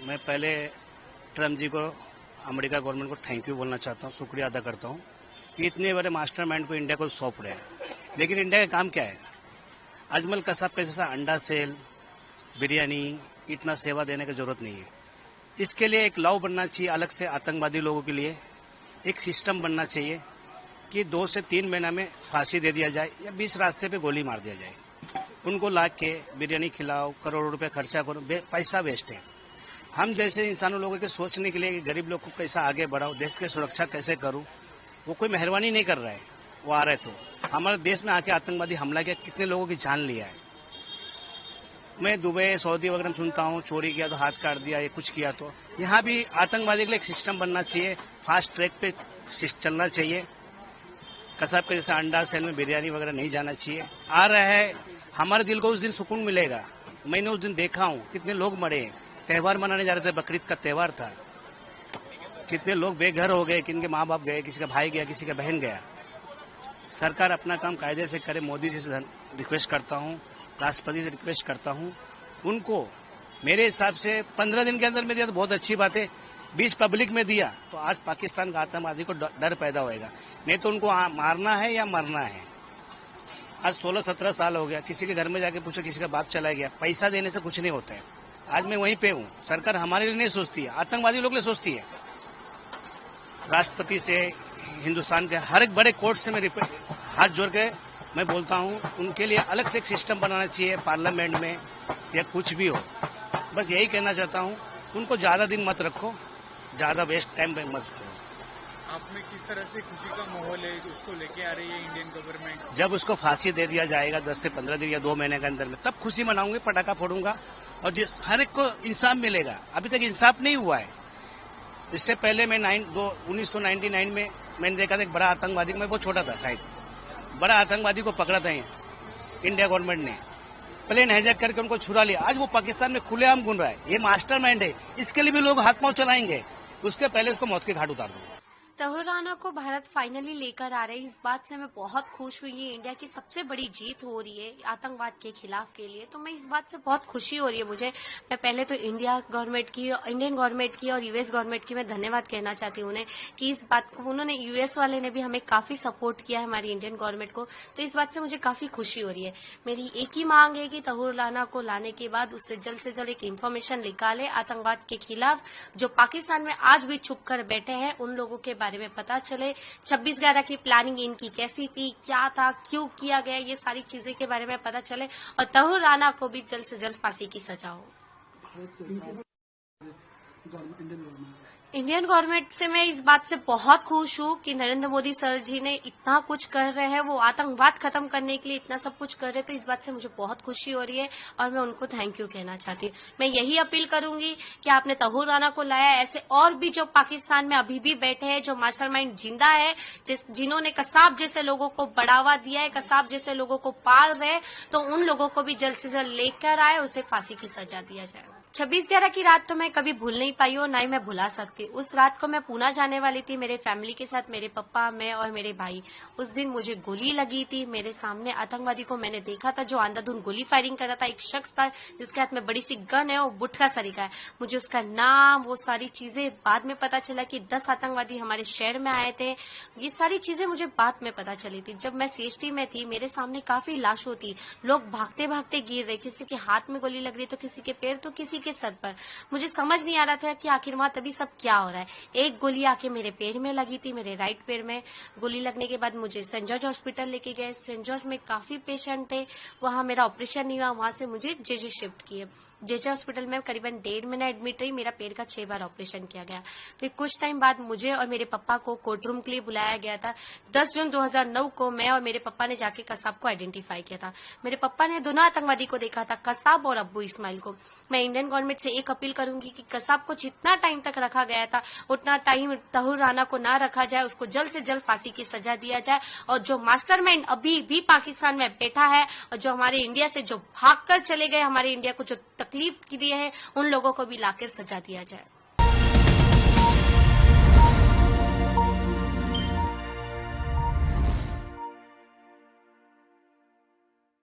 मैं पहले ट्रम्प जी को, अमेरिका गवर्नमेंट को थैंक यू बोलना चाहता हूँ, शुक्रिया अदा करता हूँ कि इतने बड़े मास्टरमाइंड को इंडिया को सौंप रहे हैं। लेकिन इंडिया का काम क्या है? अजमल कसाब के जैसा अंडा सेल, बिरयानी, इतना सेवा देने की जरूरत नहीं है। इसके लिए एक लॉ बनना चाहिए अलग से, आतंकवादी लोगों के लिए एक सिस्टम बनना चाहिए कि 2 से 3 महीना में फांसी दे दिया जाए या 20 रास्ते पे गोली मार दिया जाए। उनको ला के बिरयानी खिलाओ, करोड़ों रुपए खर्चा करो, पैसा वेस्ट है। हम जैसे इंसानों लोगों के सोचने के लिए कि गरीब लोग को कैसा आगे बढ़ाओ, देश की सुरक्षा कैसे करूं, वो कोई मेहरबानी नहीं कर रहा है। वो आ रहे तो हमारे देश में आके आतंकवादी हमला किया, कितने लोगों की जान लिया है। मैं दुबई, सऊदी वगैरह में सुनता हूँ चोरी किया तो हाथ काट दिया, ये कुछ किया तो। यहाँ भी आतंकवादी के लिए एक सिस्टम बनना चाहिए, फास्ट ट्रैक पे चलना चाहिए। कसाब के जैसे अंडा सेल में बिरयानी वगैरह नहीं जाना चाहिए। आ रहा है, हमारे दिल को उस दिन सुकून मिलेगा। मैंने उस दिन देखा हूँ कितने लोग मरे, त्योहार मनाने जा रहे थे, बकरीद का त्योहार था, कितने लोग बेघर हो गए, किनके माँ बाप गए, किसी का भाई गया, किसी का बहन गया। सरकार अपना काम कायदे से करे। मोदी जी से रिक्वेस्ट करता हूँ, राष्ट्रपति से रिक्वेस्ट करता हूँ, उनको मेरे हिसाब से 15 दिन के अंदर में दिया तो बहुत अच्छी बात है। 20 पब्लिक में दिया तो आज पाकिस्तान का आतंकवादी को डर पैदा होएगा। नहीं तो उनको मारना है या मरना है। आज 16-17 साल हो गया, किसी के घर में जाके पूछो, किसी का बाप चला गया। पैसा देने से कुछ नहीं होता है। आज मैं वहीं पे हूँ। सरकार हमारे लिए नहीं सोचती है, आतंकवादी लोग लिए सोचती है। राष्ट्रपति से, हिंदुस्तान के हर एक बड़े कोर्ट से मैं हाथ जोड़ के मैं बोलता हूँ, उनके लिए अलग से एक सिस्टम बनाना चाहिए, पार्लियामेंट में या कुछ भी हो। बस यही कहना चाहता हूँ, उनको ज्यादा दिन मत रखो, ज्यादा वेस्ट टाइम मत रखो। आप में किस तरह से खुशी का माहौल है, उसको लेके आ रही है इंडियन गवर्नमेंट? जब उसको फांसी दे दिया जाएगा 10 से 15 दिन या 2 महीने के अंदर में, तब खुशी मनाऊंगी, पटाखा फोड़ूंगा और जिस हर एक को इंसाफ मिलेगा। अभी तक इंसाफ नहीं हुआ है। इससे पहले मैं 1999 में मैंने देखा था एक बड़ा आतंकवादी, मैं बहुत छोटा था शायद, बड़ा आतंकवादी को पकड़ा था इंडिया गवर्नमेंट ने, प्लेन हाईजैक करके उनको छुड़ा लिया। आज वो पाकिस्तान में खुलेआम घूम रहा है। ये मास्टरमाइंड है, इसके लिए भी लोग हाथ पांव चलाएंगे। उसके पहले उसको मौत के घाट उतार दो। तहूर राना को भारत फाइनली लेकर आ रहे हैं, इस बात से मैं बहुत खुश हुई। ये इंडिया की सबसे बड़ी जीत हो रही है आतंकवाद के खिलाफ के लिए, तो मैं इस बात से बहुत खुशी हो रही है मुझे। मैं पहले तो इंडियन गवर्नमेंट की और यूएस गवर्नमेंट की मैं धन्यवाद कहना चाहती हूँ उन्हें कि इस बात को उन्होंने, यूएस वाले ने भी हमें काफी सपोर्ट किया है हमारी इंडियन गवर्नमेंट को, तो इस बात से मुझे काफी खुशी हो रही है। मेरी एक ही मांग है कि तहूर राना को लाने के बाद उससे जल्द से जल्द एक इन्फॉर्मेशन निकाले आतंकवाद के खिलाफ। जो पाकिस्तान में आज भी छुप कर बैठे हैं, उन लोगों के बारे में पता चले। 26/11 की प्लानिंग इनकी कैसी थी, क्या था, क्यों किया गया, ये सारी चीजें के बारे में पता चले और तहूर राना को भी जल्द से जल्द फांसी की सजा हो। इंडियन गवर्नमेंट से मैं इस बात से बहुत खुश हूँ कि नरेंद्र मोदी सर जी ने इतना कुछ कर रहे हैं, वो आतंकवाद खत्म करने के लिए इतना सब कुछ कर रहे हैं, तो इस बात से मुझे बहुत खुशी हो रही है और मैं उनको थैंक यू कहना चाहती हूँ। मैं यही अपील करूंगी कि आपने तहूर राना को लाया, ऐसे और भी जो पाकिस्तान में अभी भी बैठे हैं, जो मास्टरमाइंड जिंदा है, जिन्होंने कसाब जैसे लोगों को बढ़ावा दिया है, कसाब जैसे लोगों को पाल रहे, तो उन लोगों को भी जल्द से जल्द लेकर आए और उसे फांसी की सजा दिया जाए। 26/11 की रात तो मैं कभी भूल नहीं पाई और ना ही मैं भुला सकती। उस रात को मैं पूना जाने वाली थी मेरे फैमिली के साथ, मेरे पापा, मैं और मेरे भाई। उस दिन मुझे गोली लगी थी, मेरे सामने आतंकवादी को मैंने देखा था जो अंधाधुंध गोली फायरिंग कर रहा था। एक शख्स था जिसके हाथ में बड़ी सी गन है और बुटका सरीका है। मुझे उसका नाम, वो सारी चीजें बाद में पता चला कि 10 आतंकवादी हमारे शहर में आए थे। ये सारी चीजें मुझे बाद में पता चली थी। जब मैं सीएसटी में थी, मेरे सामने काफी लाशों थी, लोग भागते भागते गिर रहे, किसी के हाथ में गोली लग रही तो किसी के पैर तो किसी के सर पर। मुझे समझ नहीं आ रहा था कि आखिर वहां तभी सब क्या हो रहा है। एक गोली आके मेरे पैर में लगी थी, मेरे राइट पैर में। गोली लगने के बाद मुझे सेंट जॉर्ज हॉस्पिटल लेके गए। सेंट जॉर्ज में काफी पेशेंट थे, वहां मेरा ऑपरेशन नहीं हुआ, वहां से मुझे जेजे शिफ्ट किए। जेजे हॉस्पिटल में करीबन 1.5 महीना एडमिट रही। मेरा पैर का 6 बार ऑपरेशन किया गया। फिर कुछ टाइम बाद मुझे और मेरे पापा को कोर्ट रूम के लिए बुलाया गया था। 10 जून 2009 को मैं और मेरे पापा ने जाके कसाब को आइडेंटिफाई किया था। मेरे पापा ने दोनों आतंकवादी को देखा था, कसाब और अब्बू इस्माइल को। मैं इंडियन गवर्नमेंट से एक अपील करूंगी कि कसाब को जितना टाइम तक रखा गया था उतना टाइम तहूर राना को ना रखा जाए, उसको जल्द से जल्द फांसी की सजा दिया जाए। और जो मास्टरमाइंड अभी भी पाकिस्तान में बैठा है और जो हमारे इंडिया से जो भागकर चले गए, हमारे इंडिया को जो तकलीफ की दी है, उन लोगों को भी लाकर सजा दिया जाए।